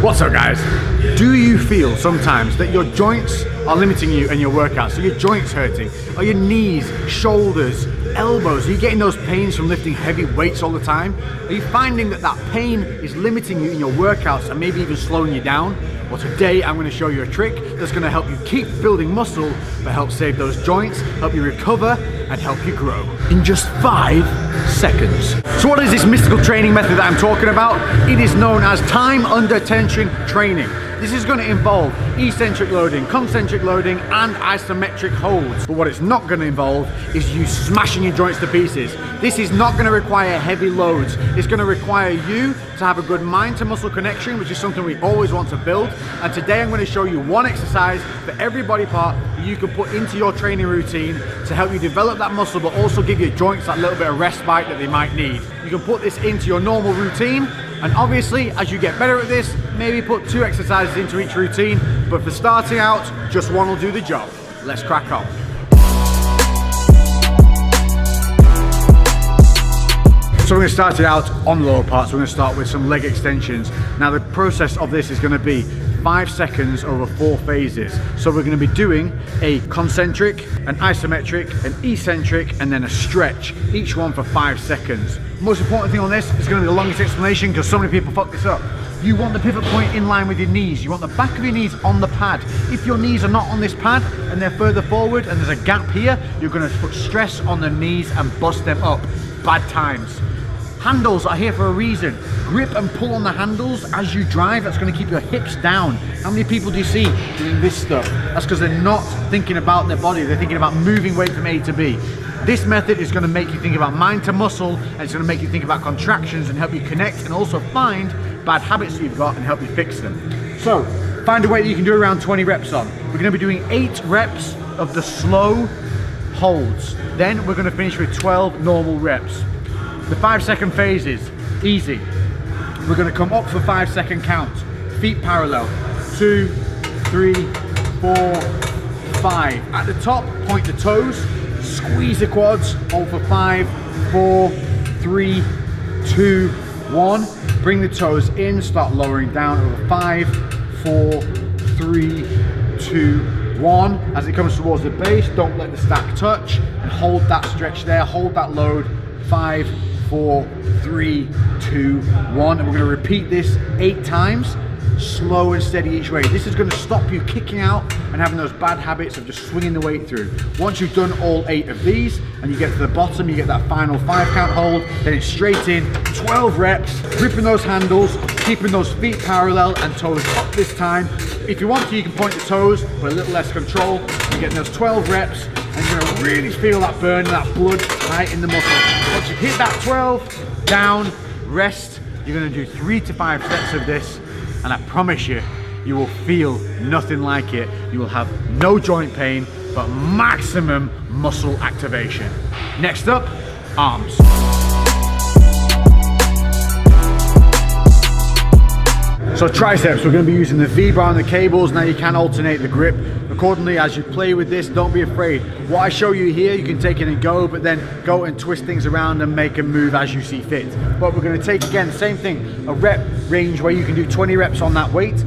What's up, guys? Do you feel sometimes that your joints are limiting you in your workouts? So your joints hurting? Are your knees, shoulders, elbows? Are you getting those pains from lifting heavy weights all the time? Are you finding that that pain is limiting you in your workouts and maybe even slowing you down? Well, today I'm going to show you a trick that's going to help you keep building muscle, but help save those joints, help you recover, and help you grow in just 5 seconds. So what is this mystical training method that I'm talking about? It is known as time under tension training. This is going to involve eccentric loading, concentric loading, and isometric holds. But what it's not going to involve is you smashing your joints to pieces. This is not going to require heavy loads. It's going to require you to have a good mind to muscle connection, which is something we always want to build. And today I'm going to show you one exercise for every body part that you can put into your training routine to help you develop that muscle, but also give your joints that little bit of respite that they might need. You can put this into your normal routine, and obviously as you get better at this, maybe put 2 exercises into each routine, but for starting out, just one will do the job. Let's crack on. So we're going to start it out on the lower parts. We're going to start with some leg extensions. Now the process of this is going to be 5 seconds over 4 phases. So we're going to be doing a concentric, an isometric, an eccentric, and then a stretch, each one for 5 seconds. Most important thing on this is going to be the longest explanation because so many people fuck this up. You want the pivot point in line with your knees. You want the back of your knees on the pad. If your knees are not on this pad and they're further forward and there's a gap here, you're going to put stress on the knees and bust them up. Bad times. Handles are here for a reason. Grip and pull on the handles as you drive. That's going to keep your hips down. How many people do you see doing this stuff? That's because they're not thinking about their body. They're thinking about moving weight from A to B. This method is going to make you think about mind to muscle, and it's going to make you think about contractions and help you connect and also find bad habits that you've got and help you fix them. So find a weight that you can do around 20 reps on. We're going to be doing 8 reps of the slow holds. Then we're going to finish with 12 normal reps. The 5-second phases, easy. We're going to come up for 5-second count. Feet parallel. 2, 3, 4, 5. At the top, point the toes. Squeeze the quads. Hold for 5, 4, 3, 2, 1. Bring the toes in. Start lowering down over 5, 4, 3, 2, 1. As it comes towards the base, don't let the stack touch. And hold that stretch there. Hold that load. 5, 4, 3, 2, 1. And we're going to repeat this 8 times, slow and steady each way. This is going to stop you kicking out and having those bad habits of just swinging the weight through. Once you've done all 8 of these and you get to the bottom, you get that final 5 count hold, then it's straight in, 12 reps, gripping those handles, keeping those feet parallel and toes up this time. If you want to, you can point the toes, but a little less control. You're getting those 12 reps, and you're going to really feel that burn, that blood right in the muscle. Once you hit that 12, down, rest. You're going to do 3 to 5 sets of this, and I promise you, you will feel nothing like it. You will have no joint pain, but maximum muscle activation. Next up, arms. So triceps, we're going to be using the V-bar and the cables. Now you can alternate the grip accordingly as you play with this. Don't be afraid. What I show you here, you can take it and go, but then go and twist things around and make a move as you see fit. But we're going to take, again, same thing, a rep range where you can do 20 reps on that weight,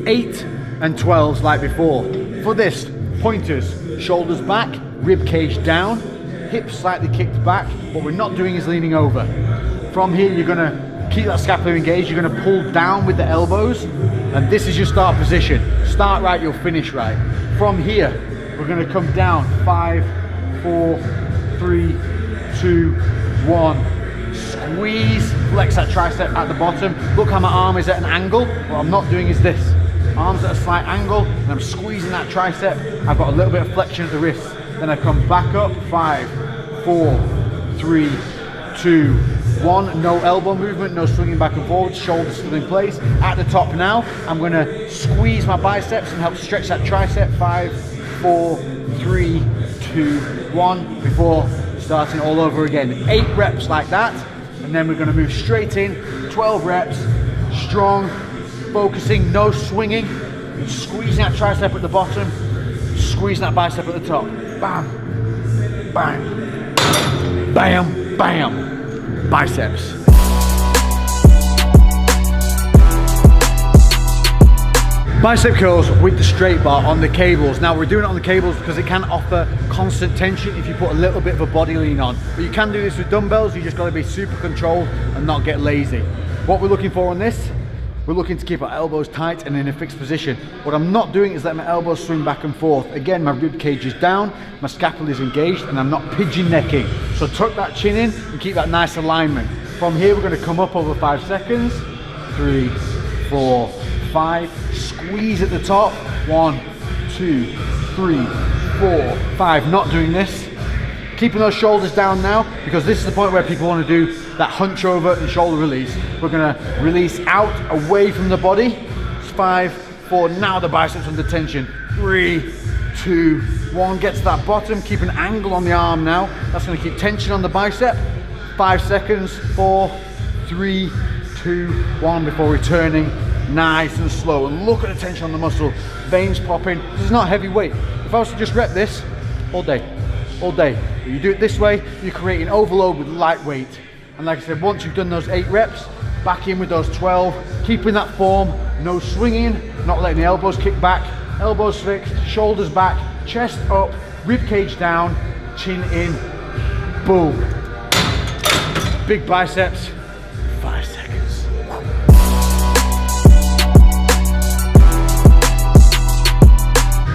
8 and 12s like before. For this, pointers, shoulders back, rib cage down, hips slightly kicked back. What we're not doing is leaning over. From here, you're going to keep that scapula engaged. You're going to pull down with the elbows, and this is your start position. Start right, you'll finish right. From here, we're going to come down. 5, 4, 3, 2, 1. Squeeze, flex that tricep at the bottom. Look how my arm is at an angle. What I'm not doing is this. Arms at a slight angle, and I'm squeezing that tricep. I've got a little bit of flexion at the wrist. Then I come back up. 5, 4, 3, 2, 1, no elbow movement, no swinging back and forward, shoulders still in place. At the top now, I'm going to squeeze my biceps and help stretch that tricep. 5, 4, 3, 2, 1, before starting all over again. 8 reps like that, and then we're going to move straight in, 12 reps, strong, focusing, no swinging, squeezing that tricep at the bottom, squeezing that bicep at the top. Bam, bam, bam, bam. Biceps. Bicep curls with the straight bar on the cables. Now we're doing it on the cables because it can offer constant tension if you put a little bit of a body lean on. But you can do this with dumbbells, you just got to be super controlled and not get lazy. What we're looking for on this, we're looking to keep our elbows tight and in a fixed position. What I'm not doing is letting my elbows swing back and forth. Again, my rib cage is down, my scapula is engaged, and I'm not pigeon necking. So tuck that chin in and keep that nice alignment. From here, we're going to come up over 5 seconds. 3, 4, 5. Squeeze at the top. 1, 2, 3, 4, 5. Not doing this. Keeping those shoulders down now, because this is the point where people want to do that hunch over and shoulder release. We're going to release out away from the body. 5, 4. Now the biceps under tension. 3, 2, 1. Get to that bottom. Keep an angle on the arm now. That's going to keep tension on the bicep. 5 seconds. 4, 3, 2, 1 before returning. Nice and slow. And look at the tension on the muscle. Veins popping. This is not heavy weight. If I was to just rep this all day, if you do it this way, you're creating overload with light weight. And like I said, once you've done those 8 reps, back in with those 12, keeping that form, no swinging, not letting the elbows kick back, elbows fixed, shoulders back, chest up, rib cage down, chin in, boom. Big biceps, 5 seconds.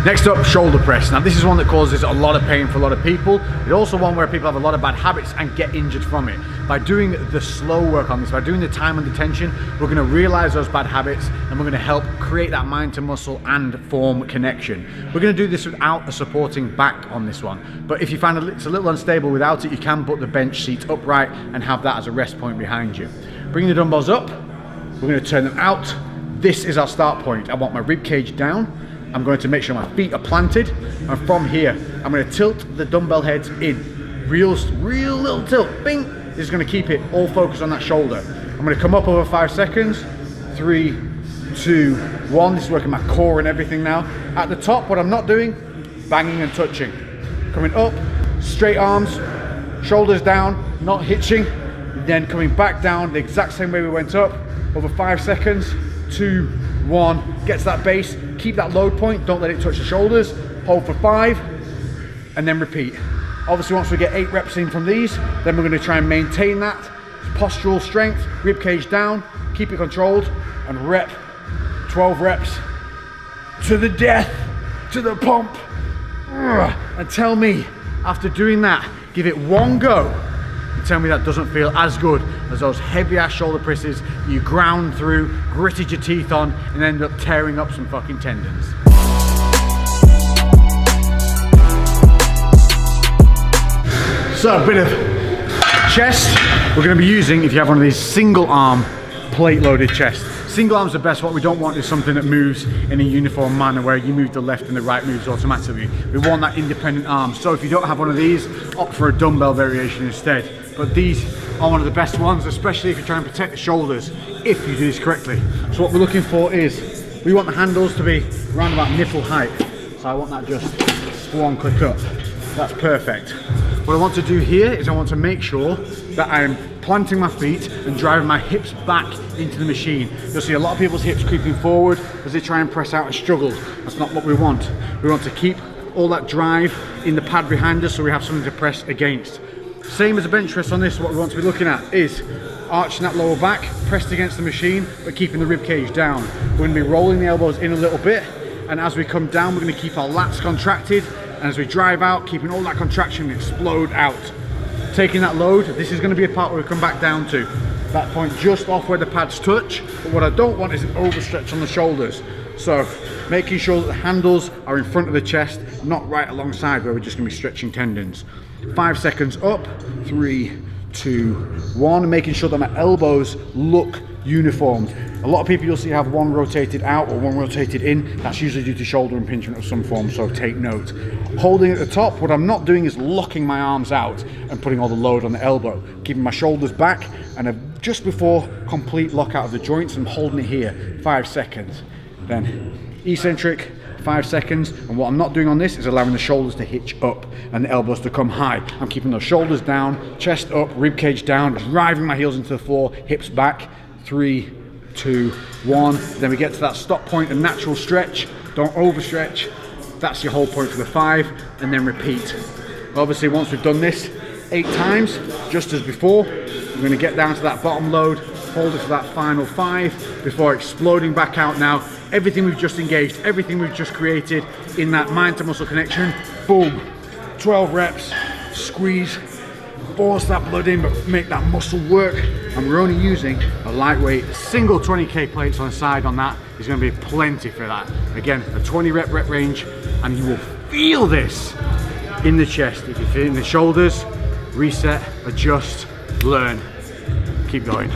Next up, shoulder press. Now this is one that causes a lot of pain for a lot of people. It's also one where people have a lot of bad habits and get injured from it. By doing the slow work on this, by doing the time under tension, we're going to realize those bad habits and we're going to help create that mind to muscle and form connection. We're going to do this without a supporting back on this one. But if you find it's a little unstable without it, you can put the bench seat upright and have that as a rest point behind you. Bring the dumbbells up. We're going to turn them out. This is our start point. I want my rib cage down. I'm going to make sure my feet are planted, and from here I'm going to tilt the dumbbell heads in. Real little tilt, bing. This is going to keep it all focused on that shoulder. I'm going to come up over 5 seconds. 3, 2, 1. This is working my core and everything now. At the top, what I'm not doing, banging and touching. Coming up, straight arms, shoulders down, not hitching. Then coming back down the exact same way we went up, over 5 seconds. 2, 1. Get to that base. Keep that load point, don't let it touch the shoulders. Hold for 5, and then repeat. Obviously, once we get 8 reps in from these, then we're going to try and maintain that postural strength, rib cage down, keep it controlled, and rep 12 reps to the death, to the pump. And tell me, after doing that, give it one go, and tell me that doesn't feel as good as those heavy ass shoulder presses you ground through, gritted your teeth on, and ended up tearing up some fucking tendons. So a bit of chest. We're going to be using, if you have one of these single arm plate loaded chest. Single arms are best. What we don't want is something that moves in a uniform manner where you move the left and the right moves automatically. We want that independent arm. So if you don't have one of these, opt for a dumbbell variation instead. But these are one of the best ones, especially if you're trying to protect the shoulders, if you do this correctly. So what we're looking for is, we want the handles to be around about nipple height. So I want that just one click up. That's perfect. What I want to do here is I want to make sure that I'm planting my feet and driving my hips back into the machine. You'll see a lot of people's hips creeping forward as they try and press out and struggle. That's not what we want. We want to keep all that drive in the pad behind us so we have something to press against. Same as a bench press on this, what we want to be looking at is arching that lower back, pressed against the machine, but keeping the rib cage down. We're going to be rolling the elbows in a little bit, and as we come down, we're going to keep our lats contracted, and as we drive out, keeping all that contraction explode out. Taking that load, this is going to be a part where we come back down to. That point just off where the pads touch, but what I don't want is an overstretch on the shoulders. So making sure that the handles are in front of the chest, not right alongside where we're just going to be stretching tendons. 5 seconds up, 3, 2, 1, making sure that my elbows look uniformed. A lot of people you'll see have one rotated out or one rotated in. That's usually due to shoulder impingement of some form, so take note. Holding at the top, what I'm not doing is locking my arms out and putting all the load on the elbow. Keeping my shoulders back, and just before complete lockout of the joints, I'm holding it here, 5 seconds. Then eccentric, 5 seconds, and what I'm not doing on this is allowing the shoulders to hitch up and the elbows to come high. I'm keeping those shoulders down, chest up, rib cage down, driving my heels into the floor, hips back. 3, 2, 1. Then we get to that stop point, a natural stretch. Don't overstretch. That's your whole point for the 5, and then repeat. Obviously, once we've done this 8 times, just as before, we're going to get down to that bottom load, hold it for that final 5 before exploding back out now. Everything we've just engaged, everything we've just created in that mind to muscle connection, boom, 12 reps, squeeze, force that blood in, but make that muscle work. And we're only using a lightweight single 20k plates on the side on that. There's going to be plenty for that. Again, a 20 rep range, and you will feel this in the chest. If you feel it in the shoulders, reset, adjust, learn, keep going.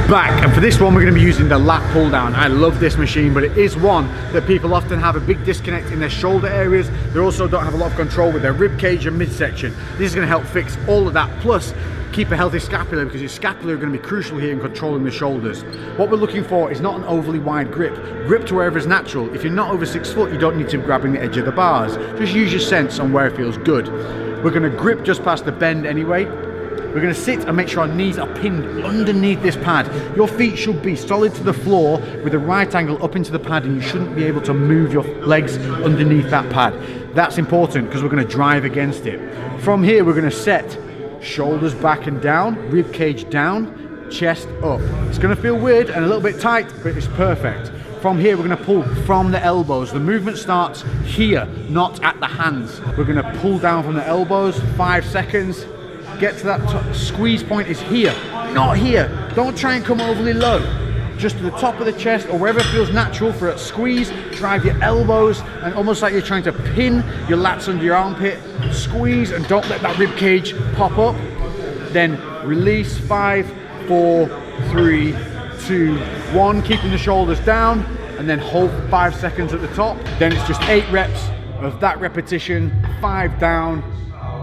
Back, and for this one we're going to be using the lat pull down. I love this machine, but it is one that people often have a big disconnect in their shoulder areas. They also don't have a lot of control with their rib cage and midsection. This is going to help fix all of that, plus keep a healthy scapula, because your scapula are going to be crucial here in controlling the shoulders. What we're looking for is not an overly wide grip. Grip to wherever is natural. If you're not over 6 foot, you don't need to be grabbing the edge of the bars. Just use your sense on where it feels good. We're going to grip just past the bend anyway. We're going to sit and make sure our knees are pinned underneath this pad. Your feet should be solid to the floor with a right angle up into the pad, and you shouldn't be able to move your legs underneath that pad. That's important because we're going to drive against it. From here, we're going to set shoulders back and down, rib cage down, chest up. It's going to feel weird and a little bit tight, but it's perfect. From here, we're going to pull from the elbows. The movement starts here, not at the hands. We're going to pull down from the elbows, 5 seconds. Get to that squeeze point is here, not here. Don't try and come overly low. Just to the top of the chest or wherever it feels natural for a squeeze. Drive your elbows and almost like you're trying to pin your lats under your armpit. Squeeze and don't let that rib cage pop up. Then release, 5, 4, 3, 2, 1. Keeping the shoulders down, and then hold 5 seconds at the top. Then it's just 8 reps of that repetition. 5 down,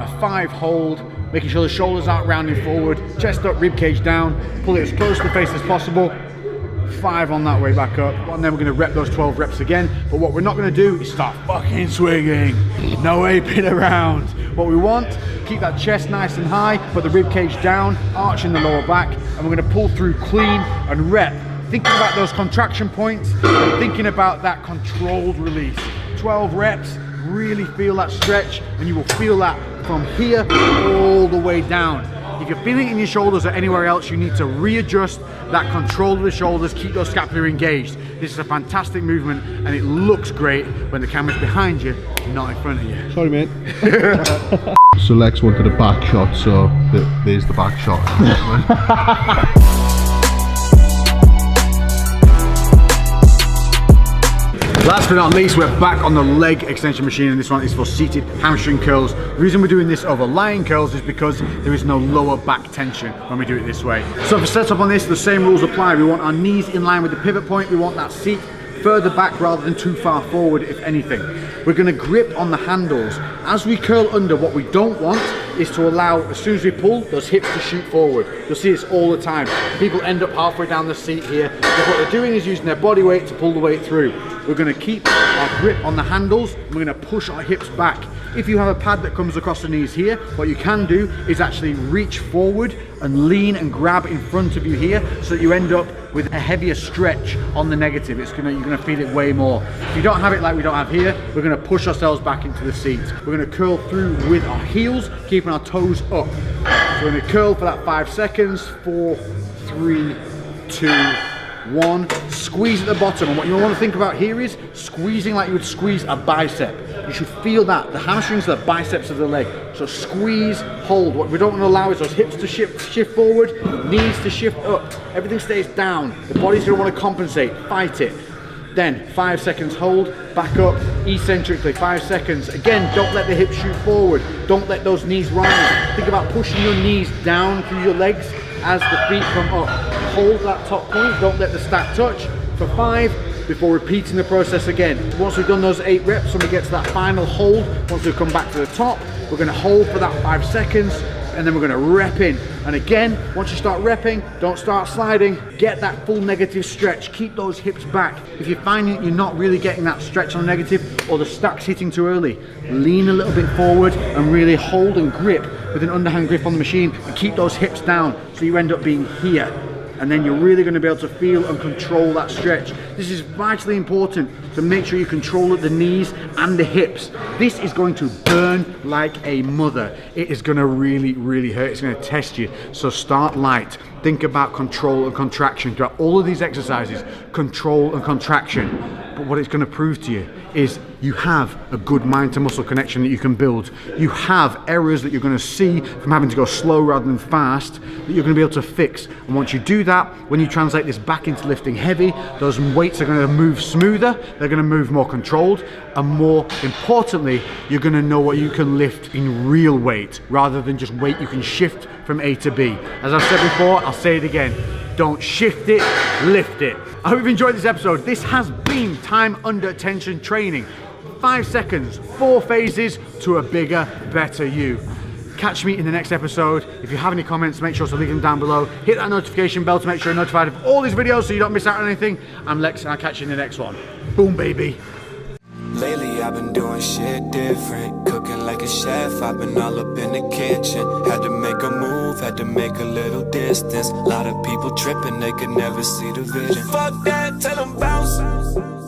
a 5 hold. Making sure the shoulders aren't rounding forward, chest up, rib cage down, pull it as close to the face as possible. 5 on that way back up, and then we're gonna rep those 12 reps again. But what we're not gonna do is start fucking swinging. No aping around. What we want, keep that chest nice and high, put the rib cage down, arching the lower back, and we're gonna pull through clean and rep. Thinking about those contraction points, and thinking about that controlled release. 12 reps, really feel that stretch, and you will feel that from here all the way down. If you're feeling it in your shoulders or anywhere else, you need to readjust that control of the shoulders, keep those scapula engaged. This is a fantastic movement, and it looks great when the camera's behind you, not in front of you. Sorry, mate. So Lex wanted a back shot, so there's the back shot. Last but not least, we're back on the leg extension machine, and this one is for seated hamstring curls. The reason we're doing this over lying curls is because there is no lower back tension when we do it this way. So for setup on this, the same rules apply. We want our knees in line with the pivot point. We want that seat further back rather than too far forward, if anything. We're going to grip on the handles. As we curl under, what we don't want is to allow, as soon as we pull, those hips to shoot forward. You'll see this all the time. People end up halfway down the seat here, because what they're doing is using their body weight to pull the weight through. We're going to keep our grip on the handles, and we're going to push our hips back. If you have a pad that comes across the knees here, what you can do is actually reach forward and lean and grab in front of you here, so that you end up with a heavier stretch on the negative. You're gonna feel it way more. If you don't have it like we don't have here, we're gonna push ourselves back into the seat. We're gonna curl through with our heels, keeping our toes up. So we're gonna curl for that 5 seconds. 4, 3, 2, 1. Squeeze at the bottom, and what you want to think about here is squeezing like you would squeeze a bicep. You should feel that. The hamstrings are the biceps of the leg. So squeeze, hold. What we don't want to allow is those hips to shift forward, knees to shift up. Everything stays down. The body's going to want to compensate. Fight it. Then 5 seconds hold, back up, eccentrically, 5 seconds. Again, don't let the hips shoot forward. Don't let those knees rise. Think about pushing your knees down through your legs as the feet come up. Hold that top point, don't let the stack touch for 5 before repeating the process again. Once we've done those 8 reps and we get to that final hold, once we come back to the top, we're going to hold for that 5 seconds, and then we're going to rep in And again, once you start repping, don't start sliding. Get that full negative stretch. Keep those hips back. If you're finding you're not really getting that stretch on negative, or the stack's hitting too early, lean a little bit forward and really hold and grip with an underhand grip on the machine, and keep those hips down so you end up being here. And then you're really going to be able to feel and control that stretch. This is vitally important to make sure you control at the knees and the hips. This is going to burn like a mother. It is going to really, really hurt. It's going to test you. So start light. Think about control and contraction throughout all of these exercises. Control and contraction. But what it's going to prove to you is you have a good mind to muscle connection that you can build. You have errors that you're going to see from having to go slow rather than fast that you're going to be able to fix. And once you do that, when you translate this back into lifting heavy, those weights are going to move smoother, they're going to move more controlled, and more importantly, you're going to know what you can lift in real weight rather than just weight you can shift from A to B. As I've said before, I'll say it again. Don't shift it, lift it. I hope you've enjoyed this episode. This has been time under tension training. 5 seconds, 4 phases to a bigger, better you. Catch me in the next episode. If you have any comments, make sure to leave them down below. Hit that notification bell to make sure you're notified of all these videos so you don't miss out on anything. I'm Lex and I'll catch you in the next one. Boom, baby. Lately I've been doing shit different, cooking like a chef, I've been all up in the kitchen. Had to make a move, had to make a little distance. A lot of people tripping, they could never see the vision. Fuck that, tell them bounce.